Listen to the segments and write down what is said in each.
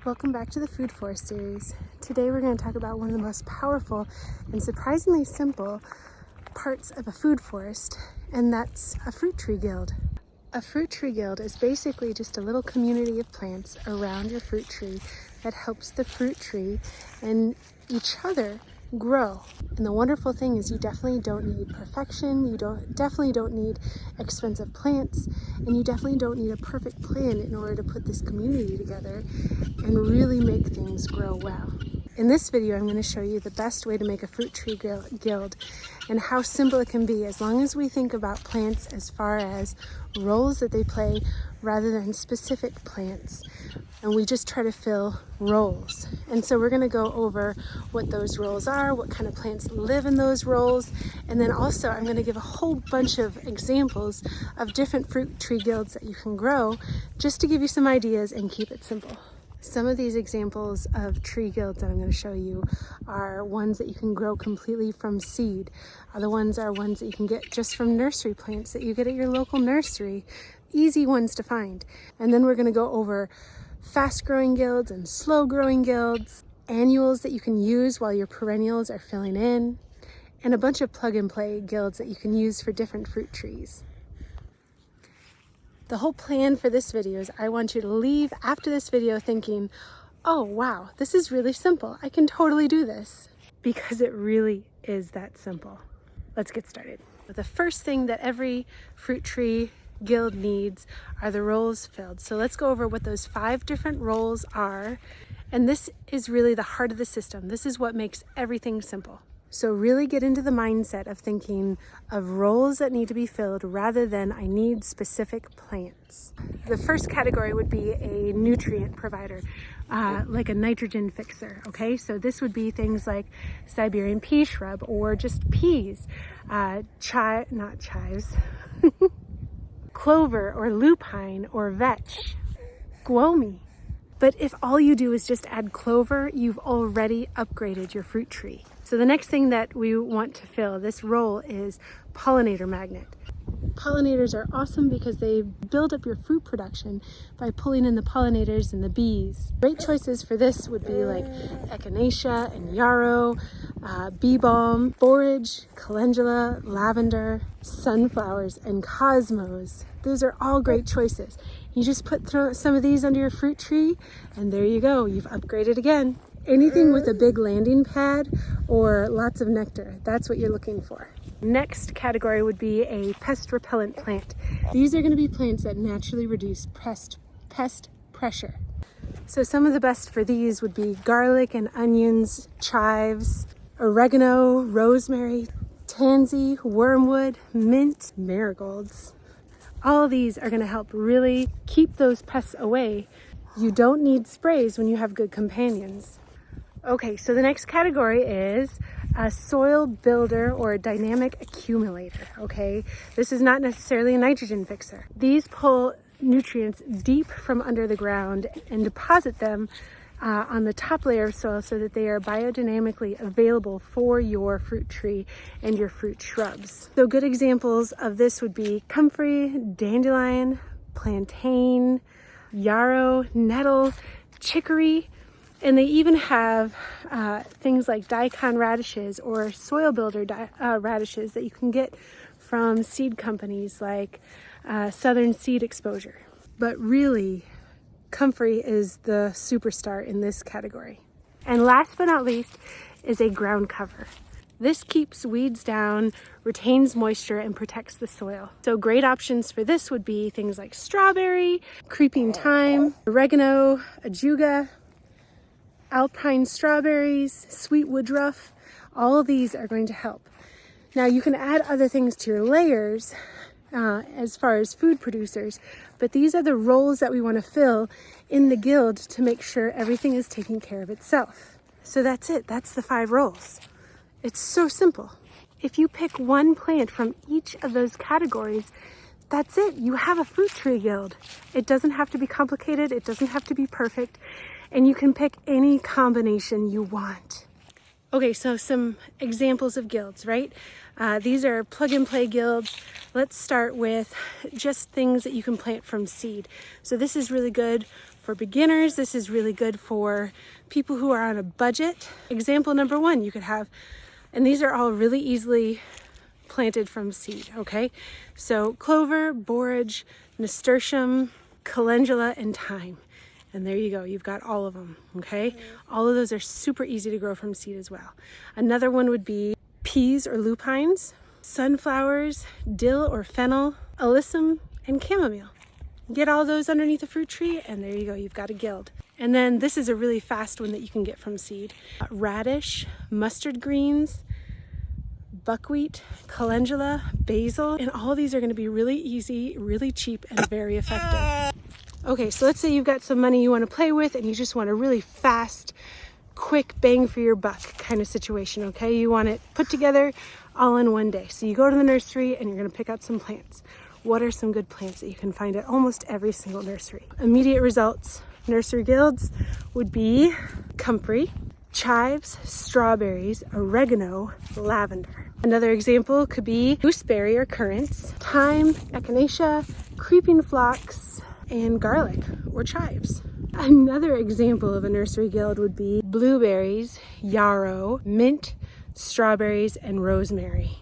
Welcome back to the Food Forest series. Today we're going to talk about one of the most powerful and surprisingly simple parts of a food forest, and that's a fruit tree guild. A fruit tree guild is basically just a little community of plants around your fruit tree that helps the fruit tree and each other grow. And the wonderful thing is you definitely don't need perfection, you definitely don't need expensive plants, and you definitely don't need a perfect plan in order to put this community together and really make things grow well. In this video, I'm going to show you the best way to make a fruit tree guild and how simple it can be as long as we think about plants as far as roles that they play rather than specific plants. And we just try to fill roles. And so we're going to go over what those roles are, what kind of plants live in those roles, and then also I'm going to give a whole bunch of examples of different fruit tree guilds that you can grow just to give you some ideas and keep it simple. Some of these examples of tree guilds that I'm going to show you are ones that you can grow completely from seed. Other ones are ones that you can get just from nursery plants that you get at your local nursery. Easy ones to find. And then we're going to go over fast-growing guilds and slow-growing guilds, annuals that you can use while your perennials are filling in, and a bunch of plug-and-play guilds that you can use for different fruit trees. The whole plan for this video is I want you to leave after this video thinking, oh wow, this is really simple. I can totally do this. Because it really is that simple. Let's get started. The first thing that every fruit tree guild needs are the roles filled. So let's go over what those 5 different roles are. And this is really the heart of the system. This is what makes everything simple. So really get into the mindset of thinking of roles that need to be filled rather than I need specific plants. The first category would be a nutrient provider, like a nitrogen fixer, okay? So this would be things like Siberian pea shrub or just peas, not chives, clover or lupine or vetch, guomi. But if all you do is just add clover, you've already upgraded your fruit tree. So the next thing that we want to fill this role is pollinator magnet. Pollinators are awesome because they build up your fruit production by pulling in the pollinators and the bees. Great choices for this would be like echinacea and yarrow, bee balm, borage, calendula, lavender, sunflowers, and cosmos. Those are all great choices. You just throw some of these under your fruit tree and there you go, you've upgraded again. Anything with a big landing pad or lots of nectar, that's what you're looking for. Next category would be a pest repellent plant. These are going to be plants that naturally reduce pest pressure. So some of the best for these would be garlic and onions, chives, oregano, rosemary, tansy, wormwood, mint, marigolds. All of these are going to help really keep those pests away. You don't need sprays when you have good companions. Okay, so the next category is a soil builder or a dynamic accumulator, okay? This is not necessarily a nitrogen fixer. These pull nutrients deep from under the ground and deposit them on the top layer of soil so that they are biodynamically available for your fruit tree and your fruit shrubs. So good examples of this would be comfrey, dandelion, plantain, yarrow, nettle, chicory, and they even have things like daikon radishes or soil builder radishes that you can get from seed companies like Southern Seed Exposure. But really, comfrey is the superstar in this category. And last but not least is a ground cover. This keeps weeds down, retains moisture, and protects the soil. So great options for this would be things like strawberry, creeping thyme, oregano, ajuga, alpine strawberries, sweet woodruff. All of these are going to help. Now you can add other things to your layers as far as food producers, but these are the roles that we want to fill in the guild to make sure everything is taking care of itself. So that's it. That's the 5 roles. It's so simple. If you pick one plant from each of those categories, that's it. You have a fruit tree guild. It doesn't have to be complicated. It doesn't have to be perfect. And you can pick any combination you want. Okay, so some examples of guilds, right? These are plug and play guilds. Let's start with just things that you can plant from seed. So this is really good For beginners, this is really good for people who are on a budget. Example number one, you could have, and these are all really easily planted from seed, okay? So clover, borage, nasturtium, calendula, and thyme. And there you go, you've got all of them, okay? All of those are super easy to grow from seed as well. Another one would be peas or lupines, sunflowers, dill or fennel, alyssum, and chamomile. Get all those underneath a fruit tree, and there you go, you've got a guild. And then this is a really fast one that you can get from seed. Radish, mustard greens, buckwheat, calendula, basil, and all these are going to be really easy, really cheap, and very effective. Okay, so let's say you've got some money you want to play with and you just want a really fast, quick bang for your buck kind of situation, okay? You want it put together all in one day. So you go to the nursery and you're going to pick out some plants. What are some good plants that you can find at almost every single nursery? Immediate results, nursery guilds would be comfrey, chives, strawberries, oregano, lavender. Another example could be gooseberry or currants, thyme, echinacea, creeping phlox, and garlic or chives. Another example of a nursery guild would be blueberries, yarrow, mint, strawberries, and rosemary.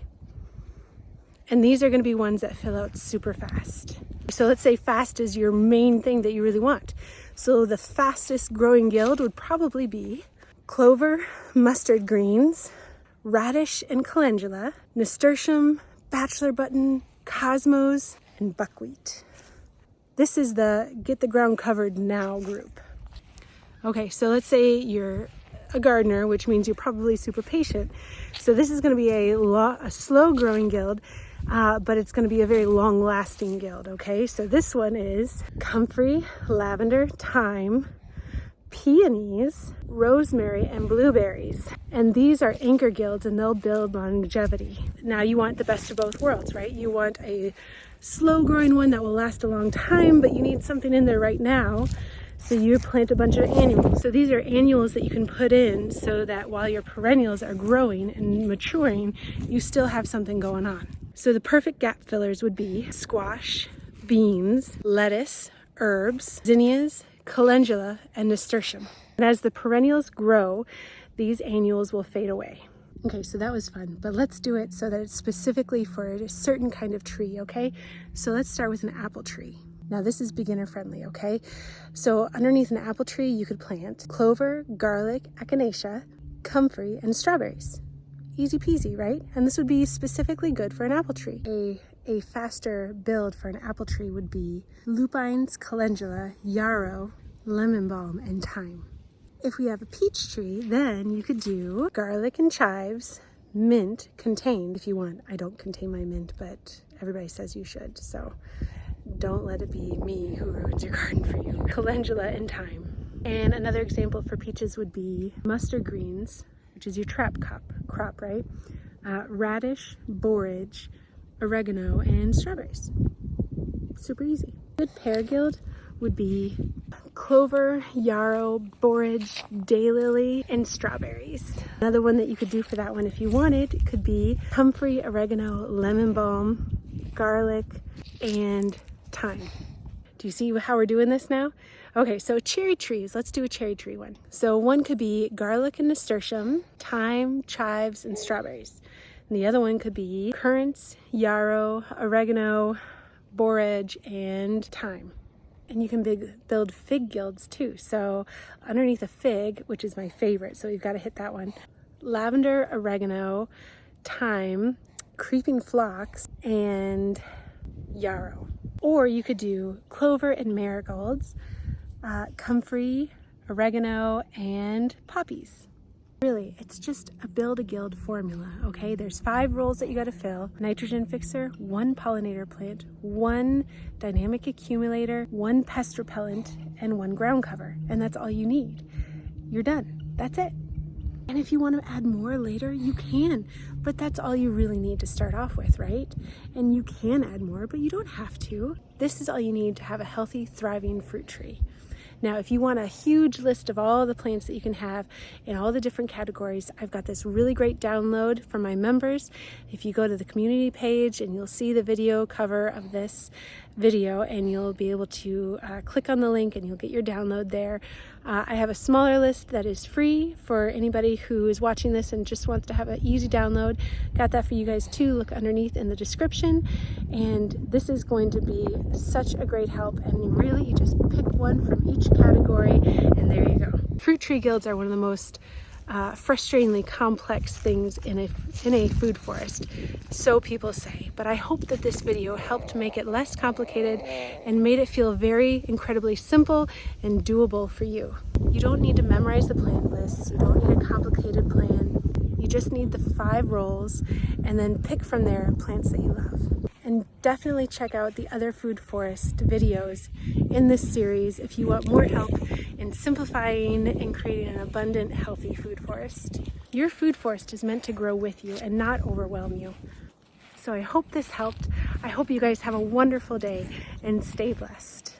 And these are going to be ones that fill out super fast. So let's say fast is your main thing that you really want. So the fastest growing guild would probably be clover, mustard greens, radish and calendula, nasturtium, bachelor button, cosmos, and buckwheat. This is the get the ground covered now group. Okay, so let's say you're a gardener, which means you're probably super patient. So this is going to be a slow growing guild, but it's going to be a very long lasting guild, okay? So this one is comfrey, lavender, thyme, peonies, rosemary, and blueberries. And these are anchor guilds and they'll build longevity. Now you want the best of both worlds, right? You want a slow growing one that will last a long time, but you need something in there right now. So you plant a bunch of annuals. So these are annuals that you can put in so that while your perennials are growing and maturing, you still have something going on. So the perfect gap fillers would be squash, beans, lettuce, herbs, zinnias, calendula, and nasturtium. And as the perennials grow, these annuals will fade away. Okay, so that was fun, but let's do it so that it's specifically for a certain kind of tree, okay? So let's start with an apple tree. Now this is beginner friendly, okay? So underneath an apple tree, you could plant clover, garlic, echinacea, comfrey, and strawberries. Easy peasy, right? And this would be specifically good for an apple tree. A faster build for an apple tree would be lupines, calendula, yarrow, lemon balm, and thyme. If we have a peach tree, then you could do garlic and chives, mint contained if you want. I don't contain my mint, but everybody says you should, so don't let it be me who ruins your garden for you. Calendula and thyme. And another example for peaches would be mustard greens, which is your trap crop, right? Radish, borage, oregano, and strawberries. Super easy. Good pear guild would be clover, yarrow, borage, daylily, and strawberries. Another one that you could do for that one if you wanted could be comfrey, oregano, lemon balm, garlic, and thyme. Do you see how we're doing this now? Okay, so cherry trees. Let's do a cherry tree one. So one could be garlic and nasturtium, thyme, chives, and strawberries. And the other one could be currants, yarrow, oregano, borage, and thyme. And you can build fig guilds too. So underneath a fig, which is my favorite, so you've got to hit that one. Lavender, oregano, thyme, creeping phlox, and yarrow. Or you could do clover and marigolds, comfrey, oregano, and poppies. Really, it's just a build a guild formula, okay? There's 5 roles that you gotta fill. Nitrogen fixer, 1 pollinator plant, 1 dynamic accumulator, 1 pest repellent, and 1 ground cover. And that's all you need. You're done. That's it. And if you want to add more later, you can. But that's all you really need to start off with, right? And you can add more, but you don't have to. This is all you need to have a healthy, thriving fruit tree. Now, if you want a huge list of all the plants that you can have in all the different categories, I've got this really great download for my members. If you go to the community page and you'll see the video cover of this, video, and you'll be able to click on the link and you'll get your download there. I have a smaller list that is free for anybody who is watching this and just wants to have an easy download. Got that for you guys too. Look underneath in the description. And this is going to be such a great help, and really you just pick one from each category and there you go. Fruit tree guilds are one of the most frustratingly complex things in a food forest, so people say, but I hope that this video helped make it less complicated and made it feel very incredibly simple and doable for you. You don't need to memorize the plant lists, you don't need a complicated plan, you just need the 5 rolls and then pick from there plants that you love. And definitely check out the other food forest videos in this series if you want more help in simplifying and creating an abundant, healthy food forest. Your food forest is meant to grow with you and not overwhelm you. So I hope this helped. I hope you guys have a wonderful day and stay blessed.